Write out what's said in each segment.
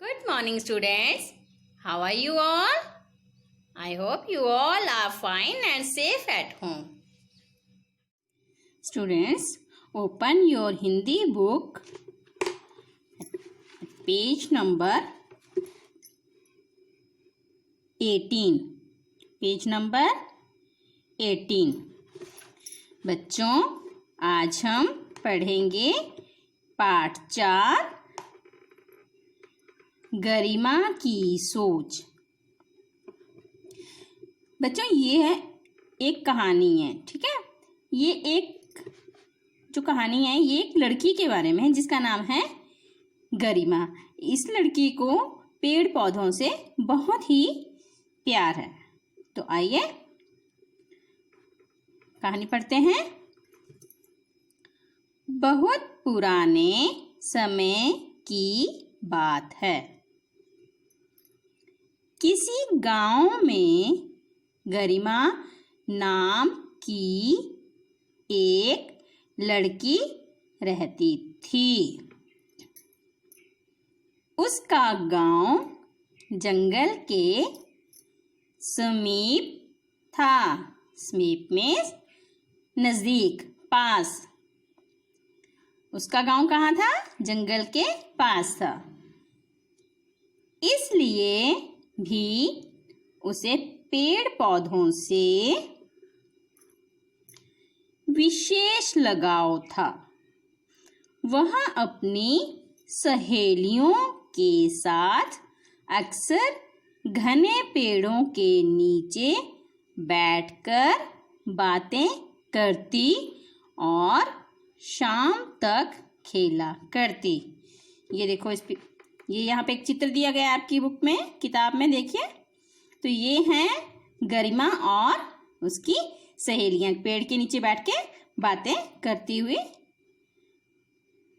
Good morning, students. How are you all? I hope you all are fine and safe at home. Students, open your Hindi book at page number 18. Page number 18. बच्चों, आज हम पढ़ेंगे पाठ 4 गरिमा की सोच। बच्चों, ये है एक कहानी है, ठीक है। ये एक जो कहानी है ये एक लड़की के बारे में है जिसका नाम है गरिमा। इस लड़की को पेड़ पौधों से बहुत ही प्यार है। तो आइए कहानी पढ़ते हैं। बहुत पुराने समय की बात है। किसी गांव में गरिमा नाम की एक लड़की रहती थी। उसका गांव जंगल के समीप था। समीप में नजदीक, पास। उसका गांव कहाँ था? जंगल के पास था। इसलिए भी उसे पेड़ पौधों से विशेष लगाव था। वह अपनी सहेलियों के साथ अक्सर घने पेड़ों के नीचे बैठकर बातें करती और शाम तक खेला करती। ये देखो, ये यहाँ पे एक चित्र दिया गया है आपकी बुक में, किताब में, देखिए। तो ये हैं गरिमा और उसकी सहेलियां पेड़ के नीचे बैठ के बातें करती हुई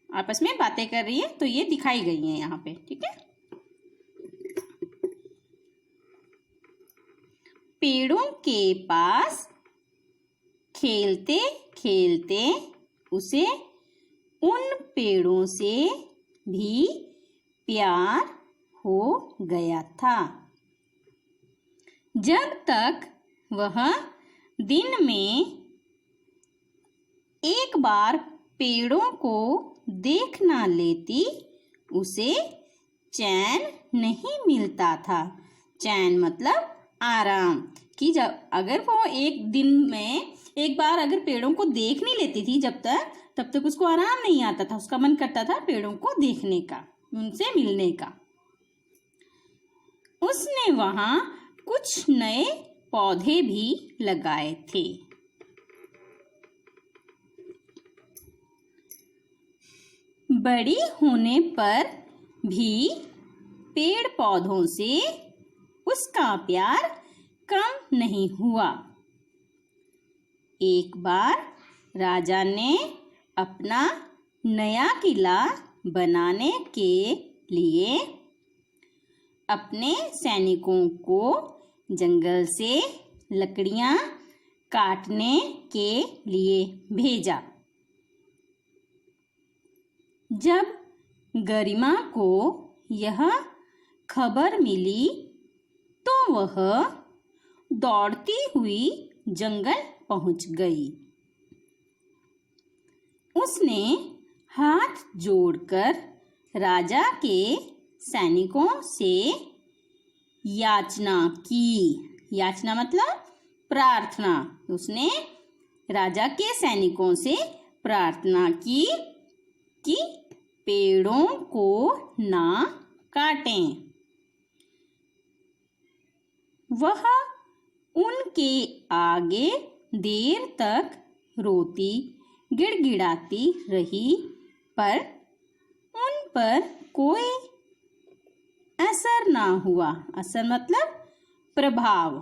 आपस में बातें कर रही है। तो ये दिखाई गई हैं यहाँ पे, ठीक है। पेड़ों के पास खेलते खेलते उसे उन पेड़ों से भी प्यार हो गया था। जब तक वह दिन में एक बार पेड़ों को देख ना लेती, उसे चैन नहीं मिलता था। चैन मतलब आराम, कि जब अगर वो एक दिन में एक बार अगर पेड़ों को देख नहीं लेती थी तब तक उसको आराम नहीं आता था। उसका मन करता था पेड़ों को देखने का, उनसे मिलने का। उसने वहां कुछ नए पौधे भी लगाए थे। बड़ी होने पर भी पेड़ पौधों से उसका प्यार कम नहीं हुआ। एक बार राजा ने अपना नया किला बनाने के लिए अपने सैनिकों को जंगल से लकड़ियां काटने के लिए भेजा। जब गरिमा को यह खबर मिली तो वह दौड़ती हुई जंगल पहुंच गई। उसने हाथ जोड़कर राजा के सैनिकों से याचना की। याचना मतलब प्रार्थना। उसने राजा के सैनिकों से प्रार्थना की कि पेड़ों को ना काटें। वह उनके आगे देर तक रोती गिड़गिड़ाती रही, पर उन पर कोई असर ना हुआ। असर मतलब प्रभाव।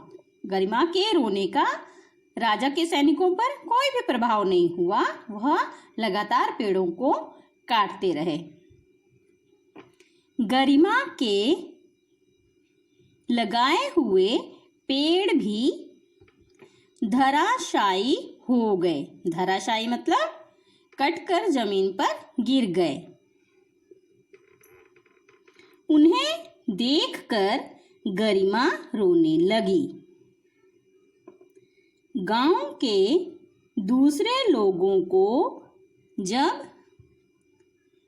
गरिमा के रोने का राजा के सैनिकों पर कोई भी प्रभाव नहीं हुआ। वह लगातार पेड़ों को काटते रहे। गरिमा के लगाए हुए पेड़ भी धराशायी हो गए। धराशायी मतलब कटकर जमीन पर गिर गए। उन्हें देखकर गरिमा रोने लगी। गांव के दूसरे लोगों को जब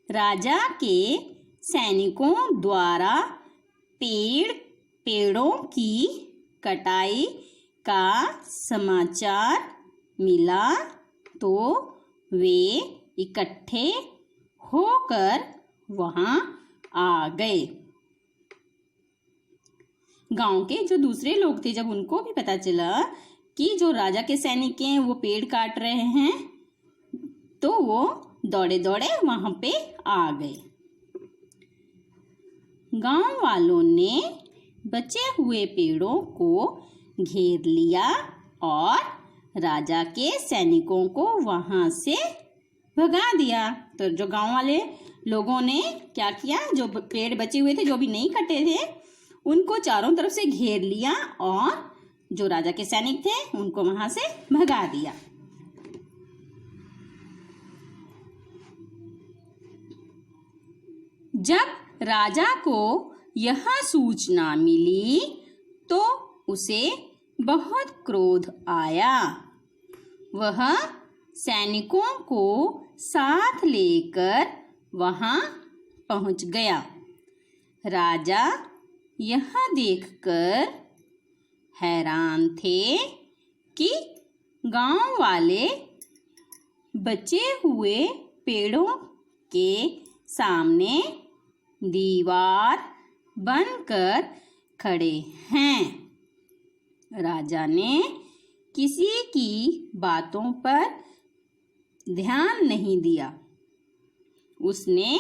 राजा के सैनिकों द्वारा पेड़ों की कटाई का समाचार मिला तो वे इकट्ठे होकर वहां आ गए। गांव के जो दूसरे लोग थे, जब उनको भी पता चला कि जो राजा के सैनिक हैं वो पेड़ काट रहे हैं, तो वो दौड़े दौड़े वहां पे आ गए। गांव वालों ने बचे हुए पेड़ों को घेर लिया और राजा के सैनिकों को वहां से भगा दिया। तो जो गांव वाले लोगों ने क्या किया, जो पेड़ बचे हुए थे, जो भी नहीं कटे थे, उनको चारों तरफ से घेर लिया और जो राजा के सैनिक थे उनको वहां से भगा दिया। जब राजा को यह सूचना मिली तो उसे बहुत क्रोध आया। वह सैनिकों को साथ लेकर वहां पहुंच गया। राजा यह देखकर हैरान थे कि गांव वाले बचे हुए पेड़ों के सामने दीवार बनकर खड़े हैं। राजा ने किसी की बातों पर ध्यान नहीं दिया। उसने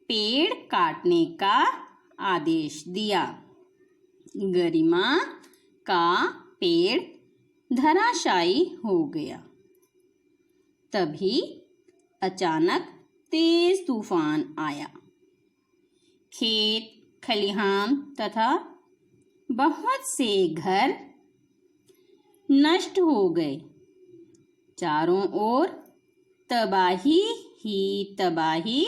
पेड़ काटने का आदेश दिया। गरिमा का पेड़ धराशायी हो गया। तभी अचानक तेज तूफान आया। खेत खलिहान तथा बहुत से घर नष्ट हो गए। चारों ओर तबाही ही तबाही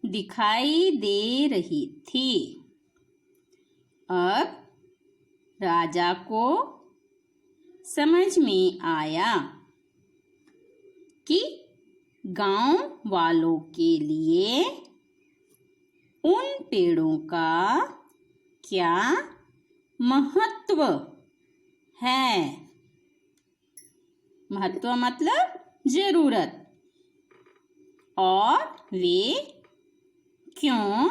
दिखाई दे रही थी। अब राजा को समझ में आया कि गांव वालों के लिए उन पेड़ों का क्या महत्व है। महत्व मतलब जरूरत, और वे क्यों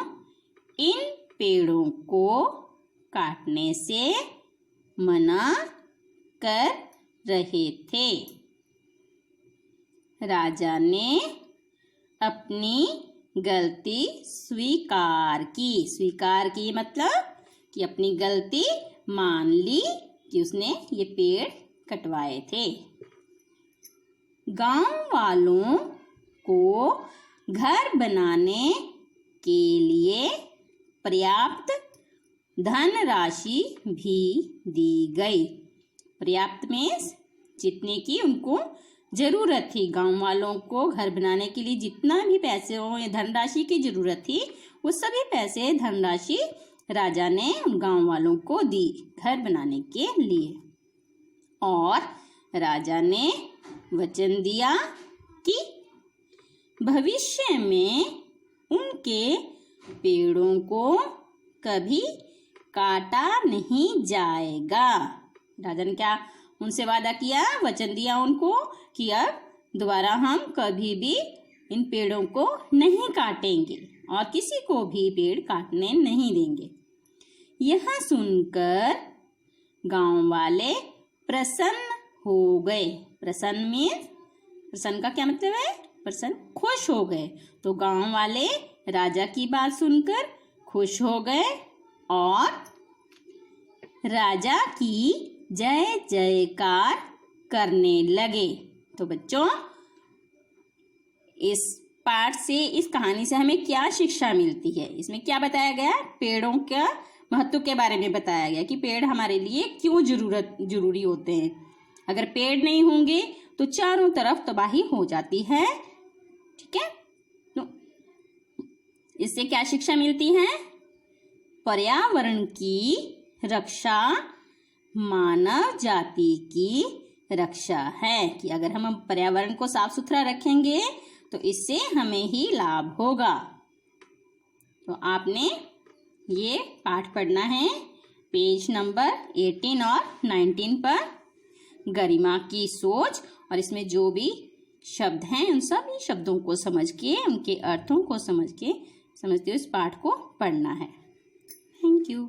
इन पेड़ों को काटने से मना कर रहे थे। राजा ने अपनी गलती स्वीकार की। स्वीकार की मतलब कि अपनी गलती मान ली कि उसने ये पेड़ कटवाए थे। गांव वालों को घर बनाने के लिए पर्याप्त धनराशि भी दी गई। पर्याप्त मीन्स जितने की उनको जरूरत थी। गांव वालों को घर बनाने के लिए जितना भी पैसे या धनराशि की जरूरत थी, वो सभी पैसे धनराशि राजा ने उन गांव वालों को दी घर बनाने के लिए। और राजा ने वचन दिया कि भविष्य में उनके पेड़ों को कभी काटा नहीं जाएगा। राजा ने क्या उनसे वादा किया, वचन दिया उनको कि अब दोबारा हम कभी भी इन पेड़ों को नहीं काटेंगे और किसी को भी पेड़ काटने नहीं देंगे। यह सुनकर गांव वाले प्रसन्न हो गए। प्रसन्न मीन्स, प्रसन्न का क्या मतलब है, प्रसन्न खुश हो गए। तो गांव वाले राजा की बात सुनकर खुश हो गए और राजा की जय जयकार करने लगे। तो बच्चों, इस पाठ से, इस कहानी से हमें क्या शिक्षा मिलती है? इसमें क्या बताया गया? पेड़ों का महत्व के बारे में बताया गया कि पेड़ हमारे लिए क्यों जरूरी होते हैं। अगर पेड़ नहीं होंगे तो चारों तरफ तबाही हो जाती है। ठीक है, तो इससे क्या शिक्षा मिलती है? पर्यावरण की रक्षा मानव जाति की रक्षा है, कि अगर हम पर्यावरण को साफ सुथरा रखेंगे तो इससे हमें ही लाभ होगा। तो आपने ये पाठ पढ़ना है पेज नंबर 18 और 19 पर, गरिमा की सोच, और इसमें जो भी शब्द हैं उन सभी शब्दों को समझ के, उनके अर्थों को समझते हुए इस पाठ को पढ़ना है। Thank you.